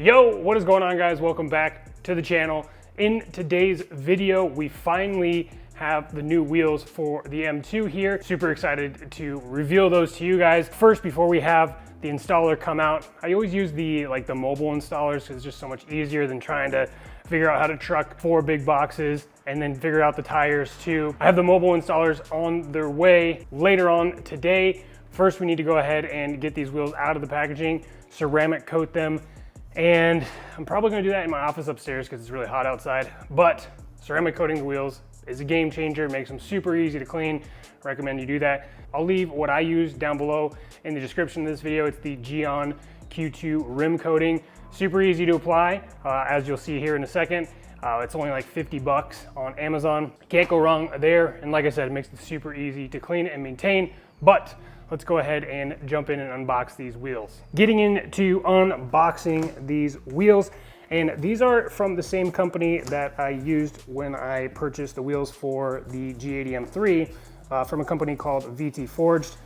Yo, what is going on, guys? Welcome back to the channel. In today's video, we finally have the new wheels for the M2 here. Super excited to reveal those to you guys. First, before we have the installer come out, I always use the mobile installers because it's just so much easier than trying to figure out how to truck 4 big boxes and then figure out the tires too. I have the mobile installers on their way later on today. First, we need to go ahead and get these wheels out of the packaging, ceramic coat them, and I'm probably gonna do that in my office upstairs because it's really hot outside. But ceramic coating the wheels is a game changer, makes them super easy to clean. Recommend you do that. I'll leave what I use down below in the description of this video. It's the G87 Q2 rim coating. Super easy to apply, as you'll see here in a second. It's only like 50 bucks on Amazon. Can't go wrong there. And like I said, it makes it super easy to clean and maintain. But let's go ahead and jump in and unbox these wheels. Getting into unboxing these wheels, and these are from the same company that I used when I purchased the wheels for the G80 M3 from a company called VT Forged.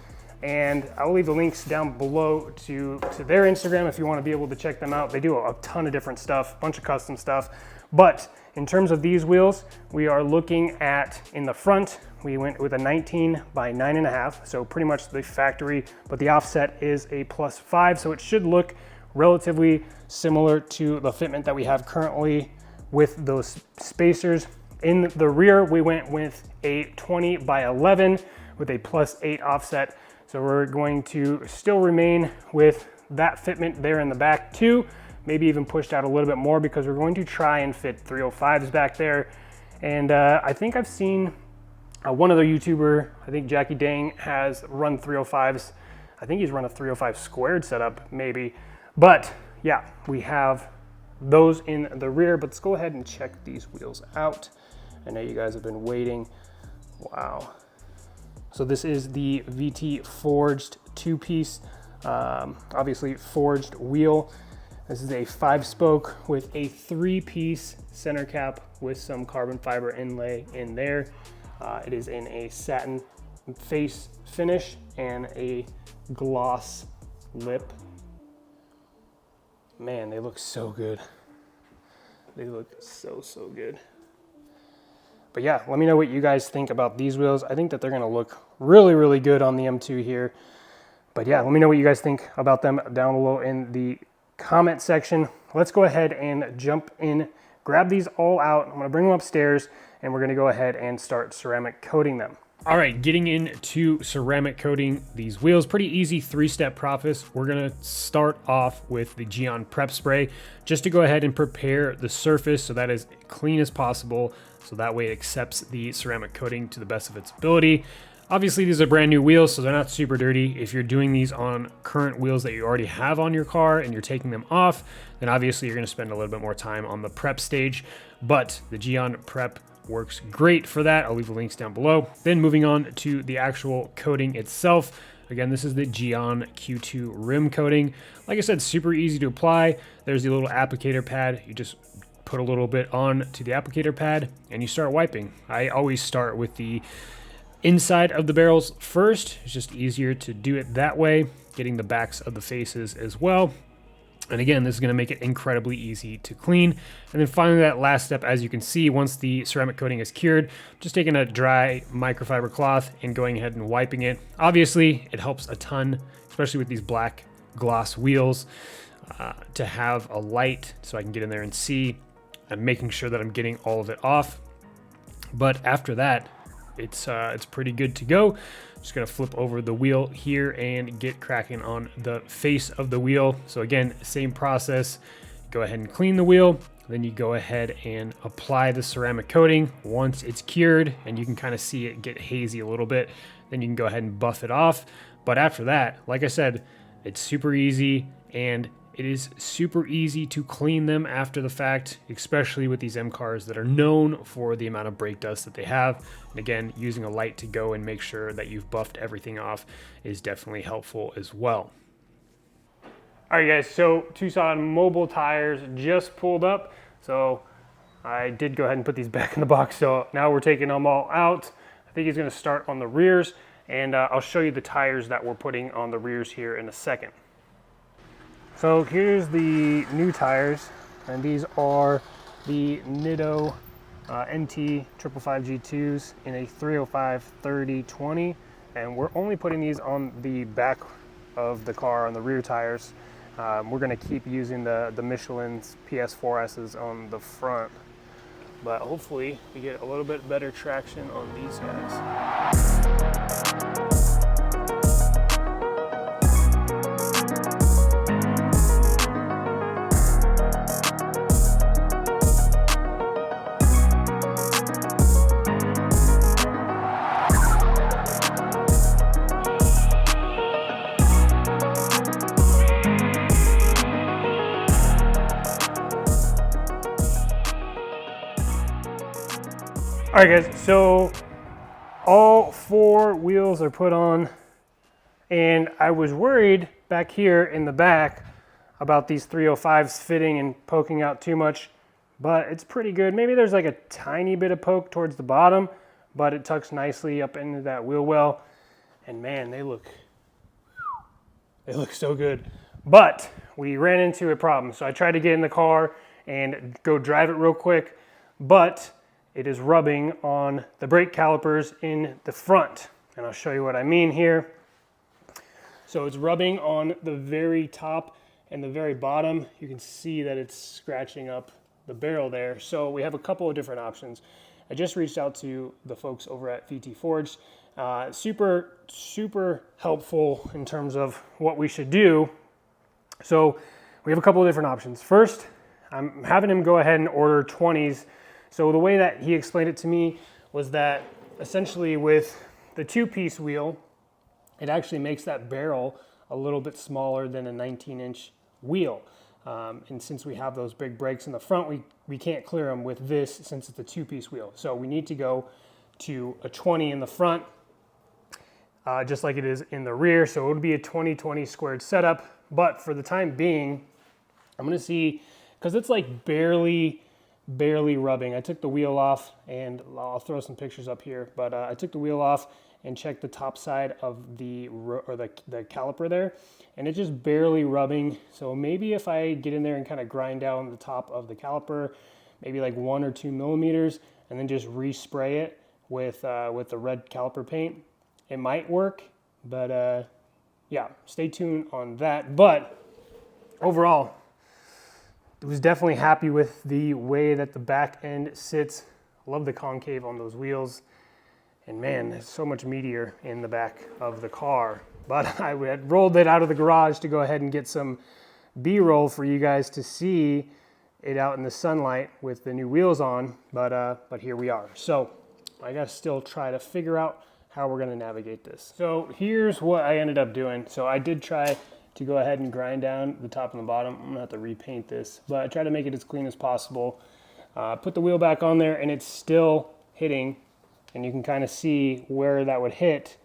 And I'll leave the links down below to their Instagram if you want to be able to check them out. They do a ton of different stuff, a bunch of custom stuff. But in terms of these wheels, we are looking at, in the front, we went with a 19 by 9.5, so pretty much the factory, but the offset is a +5, so it should look relatively similar to the fitment that we have currently with those spacers. In the rear, we went with a 20 by 11 with a +8 offset, so we're going to still remain with that fitment there in the back too, maybe even pushed out a little bit more because we're going to try and fit 305s back there. And I think I've seen one other YouTuber, I think Jackie Dang, has run 305s. I think he's run a 305 squared setup maybe. But yeah, we have those in the rear, but let's go ahead and check these wheels out. I know you guys have been waiting. Wow. So this is the VT Forged 2-piece, obviously forged wheel. This is a 5-spoke with a 3-piece center cap with some carbon fiber inlay in there. It is in a satin face finish and a gloss lip. Man, they look so good. They look so good. But yeah, let me know what you guys think about these wheels. I think that they're gonna look really good on the M2 here. But yeah, let me know what you guys think about them down below in the comment section. Let's go ahead and jump in, grab these all out. I'm gonna bring them upstairs and we're gonna go ahead and start ceramic coating them. All right, getting into ceramic coating these wheels, pretty easy 3-step process. We're gonna start off with the G87 prep spray just to go ahead and prepare the surface so that is clean as possible, so that way it accepts the ceramic coating to the best of its ability. Obviously, these are brand new wheels, so they're not super dirty. If you're doing these on current wheels that you already have on your car and you're taking them off, then obviously you're gonna spend a little bit more time on the prep stage, but the G87 prep works great for that. I'll leave the links down below. Then moving on to the actual coating itself. Again, this is the G87 Q2 rim coating. Like I said, super easy to apply. There's the little applicator pad. You just put a little bit on to the applicator pad and you start wiping. I always start with the inside of the barrels first. It's just easier to do it that way, getting the backs of the faces as well. And again, this is gonna make it incredibly easy to clean. And then finally, that last step, as you can see, once the ceramic coating is cured, just taking a dry microfiber cloth and going ahead and wiping it. Obviously, it helps a ton, especially with these black gloss wheels, to have a light so I can get in there and see. I'm making sure that I'm getting all of it off. But after that, it's pretty good to go. Just gonna flip over the wheel here and get cracking on the face of the wheel. So again, same process. Go ahead and clean the wheel. Then you go ahead and apply the ceramic coating. Once it's cured and you can kind of see it get hazy a little bit, then you can go ahead and buff it off. But after that, like I said, it's super easy and it is super easy to clean them after the fact, especially with these M cars that are known for the amount of brake dust that they have. And again, using a light to go and make sure that you've buffed everything off is definitely helpful as well. All right, guys, so Tucson mobile tires just pulled up. So I did go ahead and put these back in the box. So now we're taking them all out. I think he's gonna start on the rears, and I'll show you the tires that we're putting on the rears here in a second. So here's the new tires, and these are the Nitto NT 555 G2s in a 305/30/20, and we're only putting these on the back of the car, on the rear tires. We're going to keep using the Michelin's PS4S's on the front, but hopefully we get a little bit better traction on these guys. All right, guys, so all 4 wheels are put on, and I was worried back here in the back about these 305s fitting and poking out too much, but it's pretty good. Maybe there's like a tiny bit of poke towards the bottom, but it tucks nicely up into that wheel well, and man, they look so good. But we ran into a problem, so I tried to get in the car and go drive it real quick, but it is rubbing on the brake calipers in the front. And I'll show you what I mean here. So it's rubbing on the very top and the very bottom. You can see that it's scratching up the barrel there. So we have a couple of different options. I just reached out to the folks over at VT Forged. Super helpful in terms of what we should do. So we have a couple of different options. First, I'm having him go ahead and order 20s. So the way that he explained it to me was that essentially with the 2-piece wheel, it actually makes that barrel a little bit smaller than a 19-inch wheel. And since we have those big brakes in the front, we can't clear them with this since it's a 2-piece wheel. So we need to go to a 20 in the front, just like it is in the rear. So it would be a 20/20 squared setup. But for the time being, I'm gonna see, because it's like barely rubbing. I took the wheel off, and I'll throw some pictures up here, but I took the wheel off and checked the top side of the caliper there, and it's just barely rubbing. So maybe if I get in there and kind of grind down the top of the caliper, maybe like 1 or 2 millimeters, and then just respray it with the red caliper paint, it might work. But yeah, stay tuned on that. But overall, I was definitely happy with the way that the back end sits. Love the concave on those wheels. And man, there's so much meatier in the back of the car. But I had rolled it out of the garage to go ahead and get some B-roll for you guys to see it out in the sunlight with the new wheels on. But here we are. So I gotta still try to figure out how we're gonna navigate this. So here's what I ended up doing. So I did try to go ahead and grind down the top and the bottom. I'm gonna have to repaint this, but I try to make it as clean as possible. Put the wheel back on there, and it's still hitting, and you can kind of see where that would hit.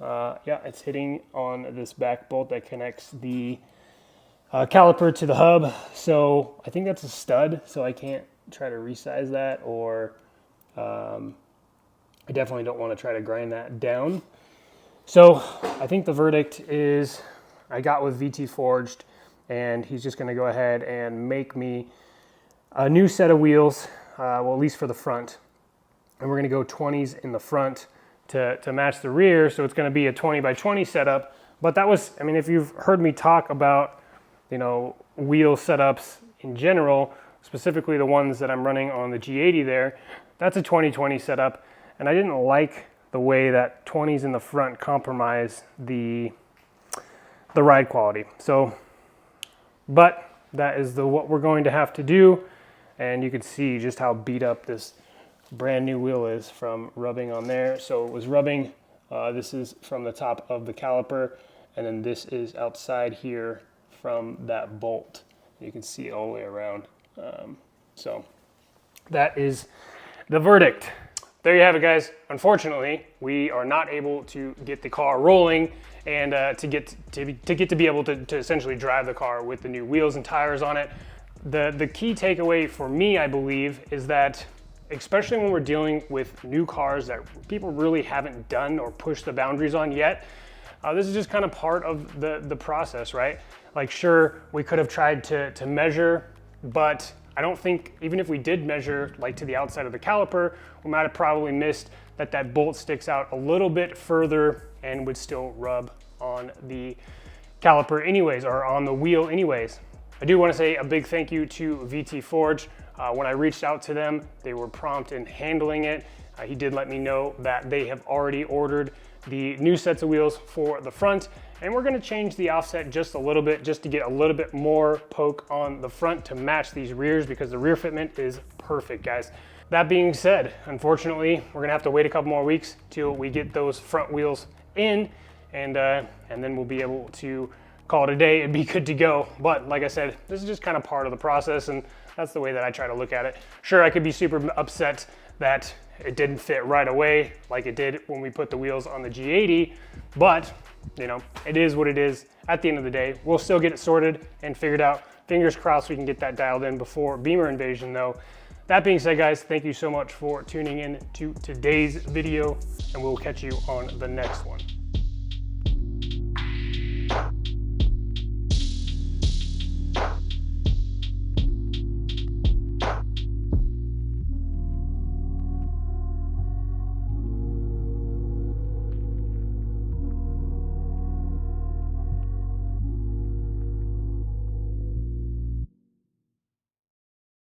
Yeah, it's hitting on this back bolt that connects the caliper to the hub. So I think that's a stud, so I can't try to resize that, or I definitely don't want to try to grind that down. So I think the verdict is I got with VT Forged, and he's just going to go ahead and make me a new set of wheels, well, at least for the front. And we're going to go 20s in the front to match the rear, so it's going to be a 20/20 setup. But that was, I mean, if you've heard me talk about, you know, wheel setups in general, specifically the ones that I'm running on the G80 there, that's a 20/20 setup. And I didn't like the way that 20s in the front compromise the ride quality. So, but that is what we're going to have to do. And you can see just how beat up this brand new wheel is from rubbing on there. So it was rubbing, this is from the top of the caliper, and then this is outside here from that bolt. You can see it all the way around. So that is the verdict. There you have it, guys. Unfortunately, we are not able to get the car rolling and to get to be able to essentially drive the car with the new wheels and tires on it. The key takeaway for me, I believe, is that especially when we're dealing with new cars that people really haven't done or pushed the boundaries on yet, this is just kind of part of the process, right? Like, sure, we could have tried to measure, but I don't think, even if we did measure like to the outside of the caliper, we might have probably missed that bolt sticks out a little bit further and would still rub on the caliper anyways, or on the wheel anyways. I do want to say a big thank you to VT Forge. When I reached out to them, they were prompt in handling it. He did let me know that they have already ordered the new sets of wheels for the front, and we're going to change the offset just a little bit, just to get a little bit more poke on the front to match these rears, because the rear fitment is perfect, guys. That being said, unfortunately, we're gonna have to wait a couple more weeks till we get those front wheels in, and then we'll be able to call it a day and be good to go. But like I said, this is just kind of part of the process, and that's the way that I try to look at it. Sure, I could be super upset that it didn't fit right away like it did when we put the wheels on the G80, but you know, it is what it is. At the end of the day, we'll still get it sorted and figured out. Fingers crossed we can get that dialed in before Beamer Invasion though. That being said, guys, thank you so much for tuning in to today's video, and we'll catch you on the next one.